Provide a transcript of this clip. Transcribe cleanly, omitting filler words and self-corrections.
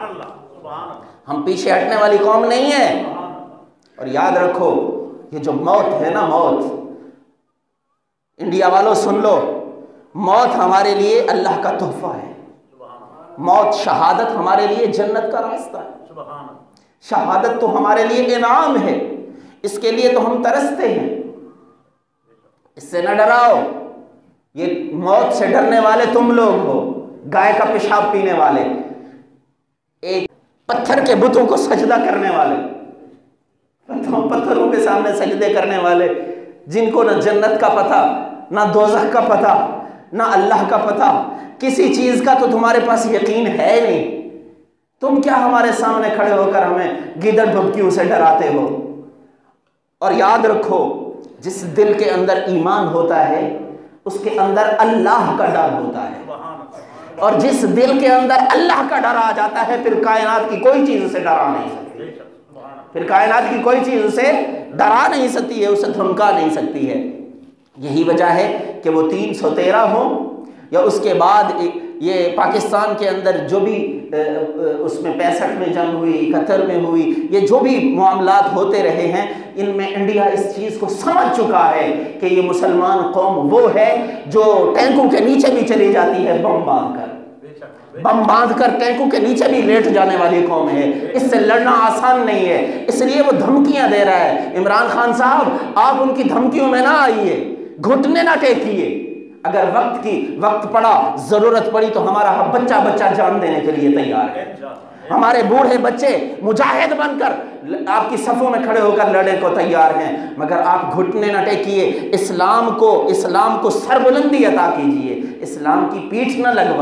ہم پیچھے ہٹنے والی قوم نہیں ہے۔ اور یاد رکھو یہ جو موت ہے نا، موت، انڈیا والوں سن لو، موت ہمارے لیے اللہ کا تحفہ ہے۔ موت، شہادت ہمارے لیے جنت کا راستہ ہے۔ شہادت تو ہمارے لیے انعام ہے، اس کے لیے تو ہم ترستے ہیں۔ اس سے نہ ڈراؤ، یہ موت سے ڈرنے والے تم لوگ ہو، گائے کا پیشاب پینے والے، ایک پتھر کے بتوں کو سجدہ کرنے والے، پتھروں کے سامنے سجدے کرنے والے، جن کو نہ جنت کا پتہ، نہ دوزخ کا پتہ، نہ اللہ کا پتہ، کسی چیز کا تو تمہارے پاس یقین ہے نہیں۔ تم کیا ہمارے سامنے کھڑے ہو کر ہمیں گیدڑ بھبکیوں سے ڈراتے ہو؟ اور یاد رکھو، جس دل کے اندر ایمان ہوتا ہے اس کے اندر اللہ کا ڈر ہوتا ہے، اور جس دل کے اندر اللہ کا ڈر آ جاتا ہے پھر کائنات کی کوئی چیز اسے ڈرا نہیں سکتی، پھر کائنات کی کوئی چیز اسے ڈرا نہیں سکتی ہے، اسے دھمکا نہیں سکتی ہے۔ یہی وجہ ہے کہ وہ 313 ہوں یا اس کے بعد یہ پاکستان کے اندر جو بھی اس میں 65 میں جنگ ہوئی، 71 میں ہوئی، یہ جو بھی معاملات ہوتے رہے ہیں، ان میں انڈیا اس چیز کو سمجھ چکا ہے کہ یہ مسلمان قوم وہ ہے جو ٹینکوں کے نیچے بھی چلی جاتی ہے، بم باندھ کر ٹینکوں کے نیچے بھی لیٹ جانے والی قوم ہے۔ اس سے لڑنا آسان نہیں ہے، اس لیے وہ دھمکیاں دے رہا ہے۔ عمران خان صاحب، آپ ان کی دھمکیوں میں نہ آئیے، گھٹنے نہ ٹیکیے۔ اگر وقت پڑا، ضرورت پڑی تو ہمارا بچہ جان دینے کے لیے تیار ہے۔ ہمارے بوڑھے بچے مجاہد بن کر آپ کی صفوں میں کھڑے ہو کر لڑنے کو تیار ہیں، مگر آپ گھٹنے نہ ٹیکیے۔ اسلام کو سربلندی عطا کیجیے، اسلام کی پیٹھ نہ لگوائیے۔